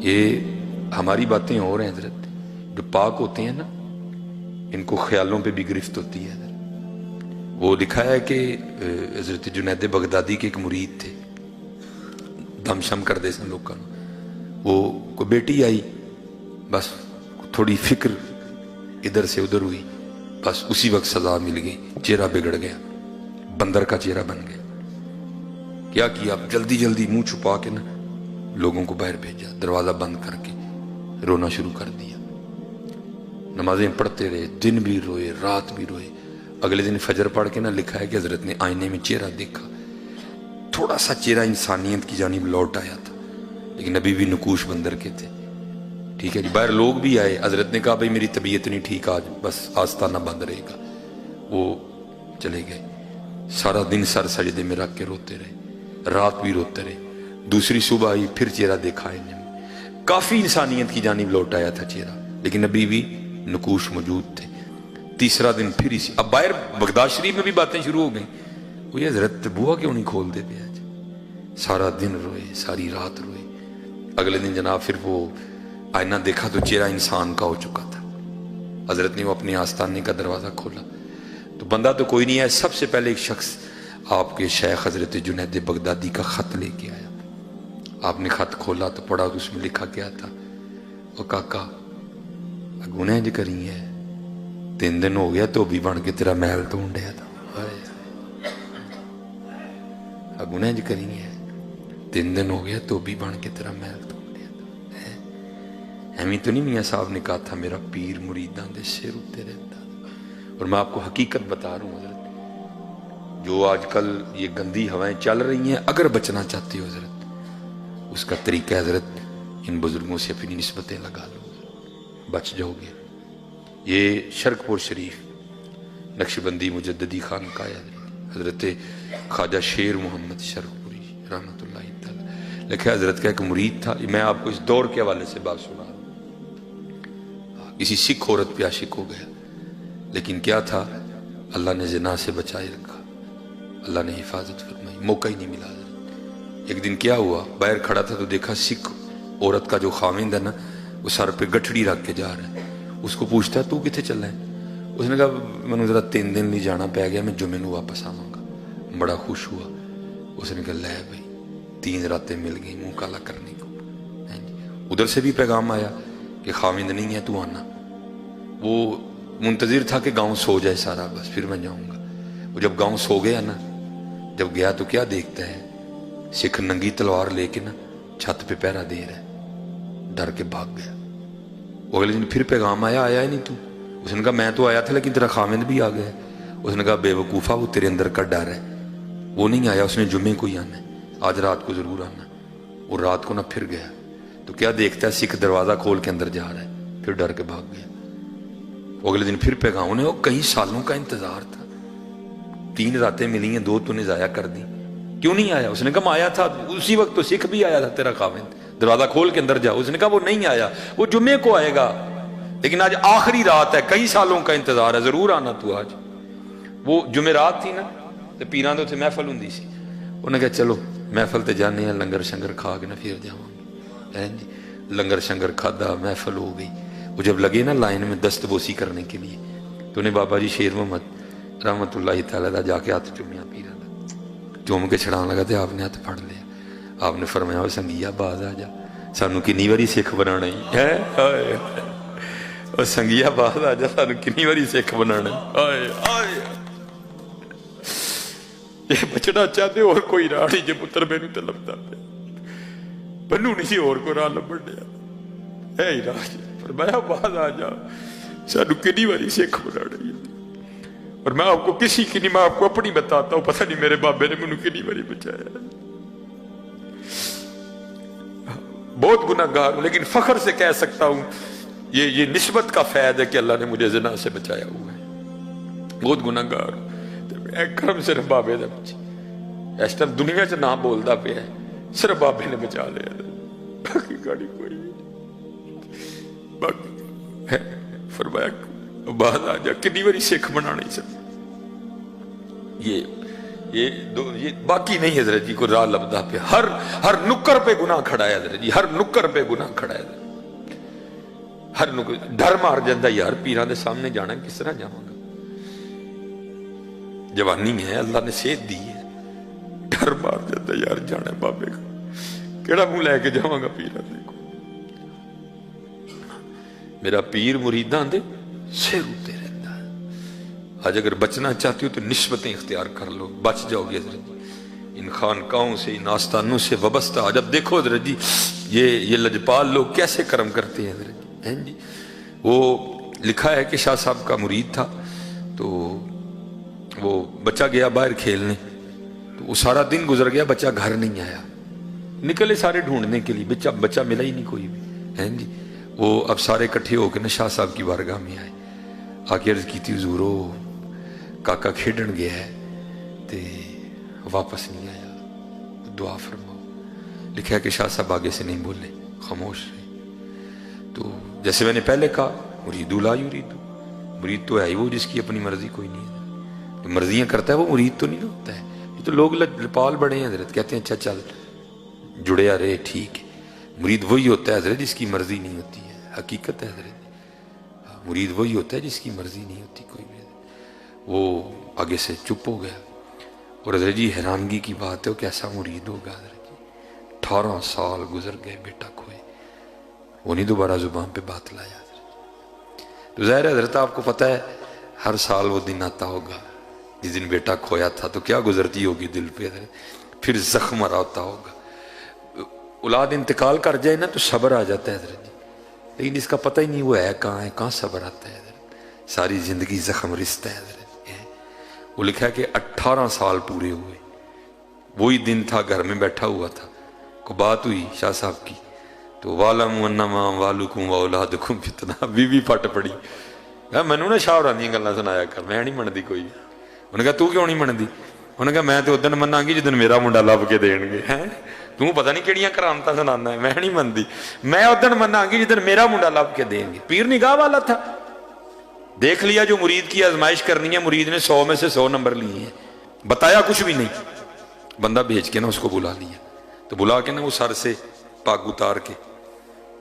یہ ہماری باتیں اور ہیں حضرت، جو پاک ہوتے ہیں نا ان کو خیالوں پہ بھی گرفت ہوتی ہے حضرت۔ وہ لکھا ہے کہ حضرت جنید بغدادی کے ایک مرید تھے، دم شم کر دے سن لوگوں، وہ کوئی بیٹی آئی، بس تھوڑی فکر ادھر سے ادھر ہوئی، بس اسی وقت سزا مل گئی، چہرہ بگڑ گیا، بندر کا چہرہ بن گیا۔ کیا جلدی جلدی منہ چھپا کے نا لوگوں کو باہر بھیجا، دروازہ بند کر کے رونا شروع کر دیا۔ نمازیں پڑھتے رہے، دن بھی روئے رات بھی روئے۔ اگلے دن فجر پڑھ کے نا لکھا ہے کہ حضرت نے آئینے میں چہرہ دیکھا، تھوڑا سا چہرہ انسانیت کی جانب لوٹ آیا تھا، لیکن ابھی بھی نقوش بندر کے تھے۔ ٹھیک ہے جی، باہر لوگ بھی آئے، حضرت نے کہا بھائی میری طبیعت نہیں ٹھیک، آج بس آستانہ بند رہے گا۔ وہ چلے گئے، سارا دن سر سجدے میں رکھ کے روتے رہے، رات بھی روتے رہے۔ دوسری صبح آئی، پھر چہرہ دیکھا آئینے میں، کافی انسانیت کی جانب لوٹ آیا تھا چہرہ، لیکن ابھی بھی نقوش موجود تھے۔ تیسرا دن پھر اسی، اب باہر بغداد شریف میں بھی باتیں شروع ہو گئیں، وہ یہ حضرت بوا کیوں نہیں کھول دے پہ آج؟ سارا دن روئے، ساری رات روئے۔ اگلے دن جناب پھر وہ آئینہ دیکھا تو چہرہ انسان کا ہو چکا تھا۔ حضرت نے وہ اپنے آستانے کا دروازہ کھولا تو بندہ تو کوئی نہیں ہے، سب سے پہلے ایک شخص آپ کے شیخ حضرت جنید بغدادی کا خط لے کے آیا۔ آپ نے خط کھولا تو پڑھا تو اس میں لکھا کیا تھا، او کاکا گناہ جو کری ہے، 3 دن ہو گیا تو بھی بن کے تیرا محل تو ڈیا تھا، گناہ جو کری ہے 3 دن ہو گیا تو بھی بن کے تیرا محل تو ڈیا تھا۔ ایمی تو نہیں میاں صاحب نے کہا تھا میرا پیر مریداں دے سر اتے رہتا؟ اور میں آپ کو حقیقت بتا رہا ہوں حضرت، جو آج کل یہ گندی ہوائیں چل رہی ہیں، اگر بچنا چاہتے ہو حضرت، اس کا طریقہ حضرت ان بزرگوں سے اپنی نسبتیں لگا لو، بچ جاؤ گے۔ یہ شرک پور شریف نقشبندی مجددی خانقاہ ہے حضرت خواجہ شیر محمد شرک پوری رحمۃ اللہ تعالی لکھا، حضرت کا ایک مرید تھا۔ میں آپ کو اس دور کے حوالے سے بات سنا رہا ہوں، کسی سکھ عورت پہ عاشق ہو گیا، لیکن کیا تھا، اللہ نے زنا سے بچائے رکھا، اللہ نے حفاظت فرمائی، موقع ہی نہیں ملا حضرت۔ ایک دن کیا ہوا، باہر کھڑا تھا تو دیکھا سکھ عورت کا جو خاوند ہے نا، وہ سر پہ گٹھڑی رکھ کے جا رہا ہے۔ اس کو پوچھتا ہے تو کتنے چل رہا ہے؟ اس نے کہا میں نے ذرا 3 دن نہیں جانا پہ گیا، میں جمعے کو واپس آواں گا۔ بڑا خوش ہوا، اس نے کہا لے بھائی 3 راتیں مل گئی منہ کالا کرنے کو۔ ادھر سے بھی پیغام آیا کہ خاوند نہیں ہے تو آنا۔ وہ منتظر تھا کہ گاؤں سو جائے سارا، بس پھر میں جاؤں گا۔ وہ جب گاؤں سو گیا نا، جب گیا تو کیا دیکھتا ہے، سکھ ننگی تلوار لے کے نا چھت پہ پہرا دے رہا ہے، ڈر کے بھاگ گیا۔ وہ اگلے دن پھر پیغام آیا ہی نہیں تو؟ اس نے کہا میں تو آیا تھا لیکن تیرا خاوند بھی آ گیا۔ اس نے کہا بے وقوفا، وہ تیرے اندر کا ڈر ہے، وہ نہیں آیا، اس نے جمعے کو ہی آنا ہے، آج رات کو ضرور آنا۔ اور رات کو نہ پھر گیا تو کیا دیکھتا ہے، سکھ دروازہ کھول کے اندر جا رہا ہے، پھر ڈر کے بھاگ گیا۔ وہ اگلے دن پھر پیغام، انہیں وہ کئی سالوں کا انتظار تھا، 3 راتیں ملی ہیں، 2 تو نے ضائع کر دی، کیوں نہیں آیا؟ اس نے کہا میں آیا تھا اسی وقت تو سکھ بھی آیا تھا تیرا خاوند، دروازہ کھول کے اندر جا۔ اس نے کہا وہ نہیں آیا، وہ جمعے کو آئے گا، لیکن آج آخری رات ہے، کئی سالوں کا انتظار ہے، ضرور آنا تو آج۔ وہ جمعرات تھی نا تو پیران تو محفل ہوں سی، انہوں نے کہا چلو محفل تے جانے ہیں، لنگر شنگر کھا کے نہ پھر جاؤں گے۔ لنگر شنگر کھادا، محفل ہو گئی۔ وہ جب لگے نا لائن میں دست بوسی کرنے کے لیے تو انہیں بابا جی شیر محمد رحمۃ اللہ تعالیٰ جا کے ہاتھ چومیا، پیران چوم کے چھڑان لگا تو آپ نے ہاتھ پھڑ لیا۔ آپ نے فرمایا سنگیا باز آ جا، سانو کنی واری سکھ بنانا ہی ہے، اور سنگیا باز آ جا، سانو کنی واری سکھ بنانا ہے۔ یہ بچنا چاہتے اور کوئی راہ نہیں، جے پتر میں تو لبدا پیا، بنو نہیں سی اور کو راہ لبن دیا، اے ہی راہ فرمایا باز آ جا، سانو کنی واری سکھ بنانا ہی۔ اور میں آپ کو کسی کی نہیں، میں آپ کو اپنی بتاتا ہوں، پتہ نہیں میرے بابے نے مجھے کنی باری بچایا۔ بہت گناہ گار ہوں، لیکن فخر سے کہہ سکتا ہوں یہ نسبت کا فیض ہے کہ اللہ نے مجھے زنا سے بچایا ہوا ہے۔ بہت گناہ گار ہوں، کرم صرف بابے دا بچے، اس ٹائم دنیا چ نہ بولتا پیا ہے، صرف بابے نے بچا لیا، باقی گاڑی کوئی نہیں۔ باقی فرمایا بعد آ جا، کنی باری سکھ بنا نہیں سکتا۔ یہ باقی نہیں حضرت جی کو راہ لبدا پہ ہر نکر پہ گناہ کھڑا ہے حضرت جی، ہر نکر پہ گناہ کھڑا ہے، ہر نکر ڈر مار جاندہ یار پیران دے سامنے جانا کس طرح جاؤں گا، جوانی ہے اللہ نے صحت دی ہے، ڈر مار جاندہ یار جانا بابے کا کیڑا منہ لے کے جاؤں گا پیران دے کو، میرا پیر مریدان دے سر ہوتے رہتا ہے۔ آج اگر بچنا چاہتی ہو تو نسبتیں اختیار کر لو، بچ جاؤ گے حضرت جی ان خانقاہوں سے، ان آستانوں سے وابستہ۔ جب دیکھو حضرت جی یہ لجپال لوگ کیسے کرم کرتے ہیں حضرت جی، وہ لکھا ہے کہ شاہ صاحب کا مرید تھا، تو وہ بچہ گیا باہر کھیلنے، تو وہ سارا دن گزر گیا، بچہ گھر نہیں آیا، نکلے سارے ڈھونڈنے کے لیے، بچہ ملا ہی نہیں کوئی بھی جی۔ وہ اب سارے کٹھے ہو کے نا شاہ صاحب کی بارگاہ میں آئے، آ کے عرض کی تھی حضور کاکا کھیڈن گیا ہے تے واپس نہیں آیا، دعا فرماؤ۔ لکھا ہے کہ شاہ صاحب آگے سے نہیں بولے، خاموش رہے۔ تو جیسے میں نے پہلے کہا مرید لا یرید، مرید تو ہے ہی وہ جس کی اپنی مرضی کوئی نہیں ہے، جو مرضیاں کرتا ہے وہ مرید تو نہیں ہوتا ہے۔ یہ تو لوگ لپال بڑے ہیں حضرت، کہتے ہیں اچھا چل جڑیا رہے ٹھیک ہے، مرید وہی ہوتا ہے حضرت جس کی مرضی نہیں ہوتی ہے، حقیقت ہے حضرت، مرید وہی ہوتا ہے جس کی مرضی نہیں ہوتی کوئی بھی۔ وہ آگے سے چپ ہو گیا، اور حضرت جی حیرانگی کی بات ہے وہ کیسا مرید ہوگا حضرت جی، 18 سال گزر گئے بیٹا کھوئے، وہ نہیں دوبارہ زبان پہ بات لایا حضرت۔ تو ظاہر ہے حضرت آپ کو پتہ ہے ہر سال وہ دن آتا ہوگا جس دن بیٹا کھویا تھا، تو کیا گزرتی ہوگی دل پہ حضرت، پھر زخم آتا ہوگا۔ اولاد انتقال کر جائے نا تو صبر آ جاتا ہے حضرت جی، لیکن اس کا پتہ ہی نہیں وہ ہے کہاں صبر آتا ہے حضرت، ساری زندگی زخم رستا ہے حضرت۔ وہ لکھا ہے کہ 18 سال پورے ہوئے، وہی دن تھا گھر میں بیٹھا ہوا تھا، کو بات ہوئی شاہ صاحب کی، تو وَعْلَمُوا أَنَّمَا أَمْوَالُكُمْ وَأَوْلَادُكُمْ فِتْنَةٌ، بی بی پھٹ پڑی، میں نے نا شاہ ہوراں گلاں سنایا کر، میں نہیں منتی کوئی۔ انہوں نے کہا تو کیوں نہیں منتی؟ انہوں نے کہا میں تو ادن مناں گی جدن میرا منڈا لب کے دین گے، تو پتہ نہیں کیڑیاں کرامتاں سنانا ہے، میں نہیں منتی، میں ادن مناں گی جدن میرا منڈا لب کے دیں گے۔ پیر نگاہ والا تھا، دیکھ لیا جو مرید کی آزمائش کرنی ہے، مرید نے 100 میں سے 100 نمبر لیے ہیں، بتایا کچھ بھی نہیں، بندہ بھیج کے نا اس کو بلا لیا، تو بلا کے نا وہ سر سے پاگ اتار کے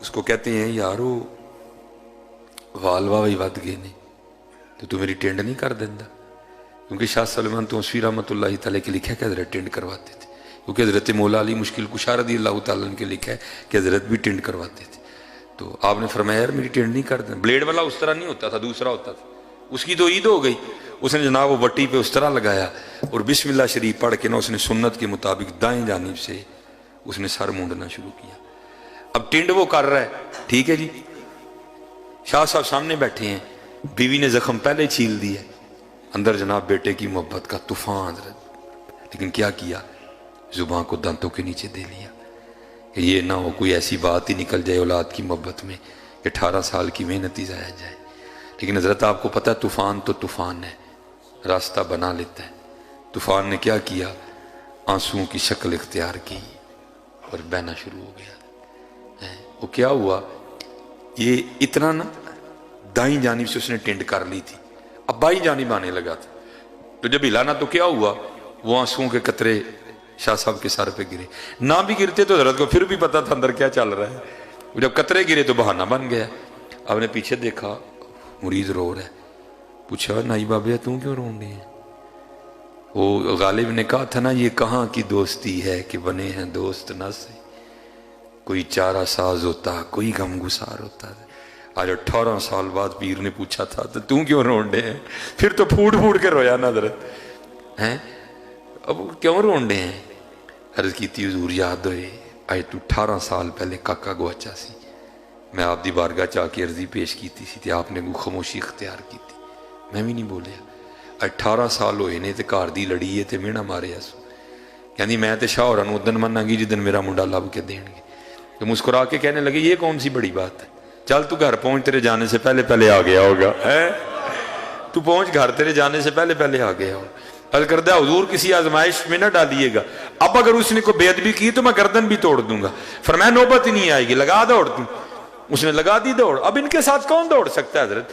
اس کو کہتے ہیں یارو وال واہی ود گئے نے، تو تو میری ٹینڈ نہیں کر دیندہ، کیونکہ شاہ سلمان توسیٰ رحمۃ اللہ تعالیٰ کے لکھا ہے کہ حضرت ٹینڈ کرواتے تھے، کیونکہ حضرت مولا علی مشکل کشا رضی اللہ تعالیٰ عنہ کے لکھا ہے کہ حضرت بھی ٹینڈ کرواتے تھے۔ تو آپ نے فرمایا یار میری ٹینڈ نہیں کر دینا، بلیڈ والا اس طرح نہیں ہوتا تھا، دوسرا ہوتا تھا، اس کی تو عید ہو گئی، اس نے جناب وہ وٹی پہ اس طرح لگایا، اور بسم اللہ شریف پڑھ کے نا اس نے سنت کے مطابق دائیں جانب سے اس نے سر مونڈنا شروع کیا۔ اب ٹینڈ وہ کر رہا ہے، ٹھیک ہے جی، شاہ صاحب سامنے بیٹھے ہیں، بیوی نے زخم پہلے چھیل دی ہے، اندر جناب بیٹے کی محبت کا طوفان حضرت، لیکن کیا کیا، زبان کو دانتوں کے نیچے دے لیا کہ یہ نہ ہو کوئی ایسی بات ہی نکل جائے اولاد کی محبت میں کہ 18 سال کی محنت ہی ضائع جائے۔ لیکن حضرت آپ کو پتہ ہے طوفان تو طوفان ہے، راستہ بنا لیتا ہے۔ طوفان نے کیا کیا، آنسوؤں کی شکل اختیار کی اور بہنا شروع ہو گیا۔ وہ کیا ہوا، یہ اتنا نا دائیں جانب سے اس نے ٹینڈ کر لی تھی، اب بائیں جانب آنے لگا تھا، تو جب ہلانا تو کیا ہوا، وہ آنسوؤں کے قطرے شاہ صاحب کے سر پہ گرے، نہ بھی گرتے تو حضرت کو پھر بھی پتا تھا اندر کیا چل رہا ہے، جب قطرے گرے تو بہانہ بن گیا۔ آپ نے پیچھے دیکھا مرید رو رہا ہے، پوچھا نائی بابے تم کیوں رو رہے ہیں؟ وہ غالب نے کہا تھا نا یہ کہاں کی دوستی ہے کہ بنے ہیں دوست نہ سے، کوئی چارہ ساز ہوتا کوئی غم گسار ہوتا ہے۔ آج 18 سال بعد پیر نے پوچھا تھا تو تم کیوں رونڈے ہیں؟ پھر تو پھوٹ پھوٹ کے رویا نا حضرت ہیں، اب کیوں رونڈے ہیں؟ عرض کی تھی حضور یاد ہوئے آج تو 18 سال پہلے کاکا گواچا سی، میں آپ دی بارگاہ چاہ کے عرضی پیش کیتی سی تے آپ نے کو خاموشی اختیار کی تھی، میں بھی نہیں بولیا۔ 18 سال ہوئے نے تے کار دی لڑی ہے تے مینا مارے سو، یعنی میں تے شاہ ہوراں نوں ادن مناں گی جدن میرا منڈا لب کے دین گے۔ تو مسکرا کے کہنے لگے یہ کون سی بڑی بات ہے، چل تو گھر پہنچ، تیرے جانے سے پہلے پہلے آ گیا ہوگا، تو پہنچ گھر، تیرے جانے سے پہلے پہلے آ گیا ہوگا۔ عرض کردہ حضور کسی آزمائش میں نہ ڈالیے گا، اب اگر اس نے کوئی بے ادبی کی تو میں گردن بھی توڑ دوں گا۔ فرمایا نوبت ہی نہیں آئے گی، لگا دوڑ تم۔ اس نے لگا دی دوڑ۔ اب ان کے ساتھ کون دوڑ سکتا ہے حضرت،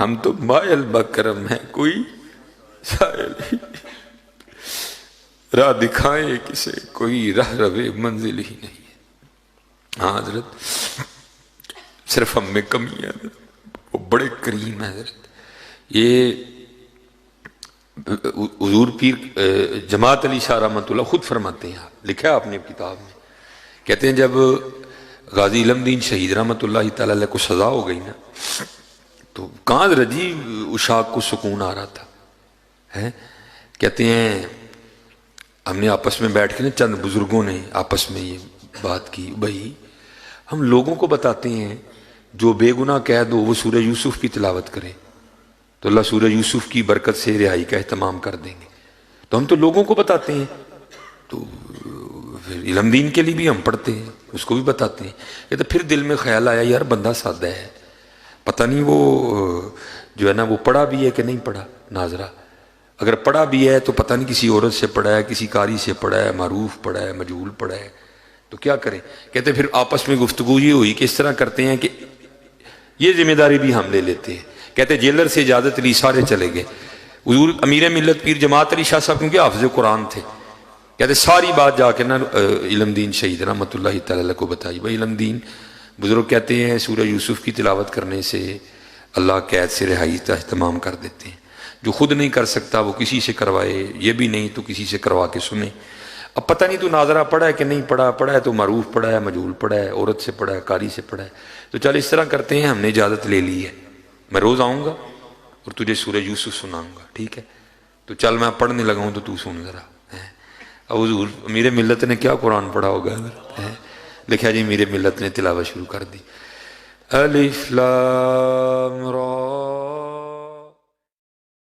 ہم تو مائل بکرم ہیں، کوئی سائل ہی راہ دکھائے کسے، کوئی راہ روے منزل ہی نہیں ہے۔ ہاں حضرت صرف ہم میں کمی ہے، وہ بڑے کریم ہے حضرت۔ یہ حضور پیر جماعت علی شاہ رحمۃ اللہ خود فرماتے ہیں، لکھا ہے آپ نے کتاب میں، کہتے ہیں جب غازی علم دین شہید رحمۃ اللہ تعالی علیہ کو سزا ہو گئی نا، تو کہاں رجی اشاق کو سکون آ رہا تھا ہے۔ کہتے ہیں ہم نے آپس میں بیٹھ کے نا، چند بزرگوں نے آپس میں یہ بات کی، بھائی ہم لوگوں کو بتاتے ہیں جو بے گناہ قید ہو وہ سورہ یوسف کی تلاوت کرے تو اللہ سورہ یوسف کی برکت سے رہائی کا اہتمام کر دیں گے، تو ہم تو لوگوں کو بتاتے ہیں، تو پھر علم دین کے لیے بھی ہم پڑھتے ہیں، اس کو بھی بتاتے ہیں۔ کہتے پھر دل میں خیال آیا یار بندہ سادہ ہے، پتہ نہیں وہ جو ہے نا وہ پڑھا بھی ہے کہ نہیں پڑھا ناظرہ، اگر پڑھا بھی ہے تو پتہ نہیں کسی عورت سے پڑھا ہے، کسی قاری سے پڑھا ہے، معروف پڑھا ہے، مجہول پڑھا ہے، تو کیا کریں۔ کہتے پھر آپس میں گفتگو یہ ہوئی کہ اس طرح کرتے ہیں کہ یہ ذمہ داری بھی ہم لے لیتے ہیں۔ کہتے جیلر سے اجازت لی، سارے چلے گئے۔ حضور امیر ملت پیر جماعت علی شاہ صاحب کیونکہ حافظ قرآن تھے، کہتے ساری بات جا کے نا علم دین شہید رحمۃ اللہ تعالی کو بتائی۔ بھائی علم دین بزرگ کہتے ہیں سورہ یوسف کی تلاوت کرنے سے اللہ قید سے رہائی کا اہتمام کر دیتے ہیں، جو خود نہیں کر سکتا وہ کسی سے کروائے، یہ بھی نہیں تو کسی سے کروا کے سنے۔ اب پتہ نہیں تو ناظرہ پڑھا ہے کہ نہیں پڑھا، پڑھا ہے تو معروف پڑھا ہے، مجہول پڑھا ہے، عورت سے پڑھا ہے، قاری سے پڑھا ہے، تو چل اس طرح کرتے ہیں، ہم نے اجازت لے لی ہے، میں روز آؤں گا اور تجھے سورہ یوسف سناؤں گا، ٹھیک ہے؟ تو چل میں پڑھنے لگا ہوں تو سن ذرا۔ اب حضور میرے ملت نے کیا قرآن پڑھا ہوگا، لکھا جی میرے ملت نے تلاوت شروع کر دی، الف لام را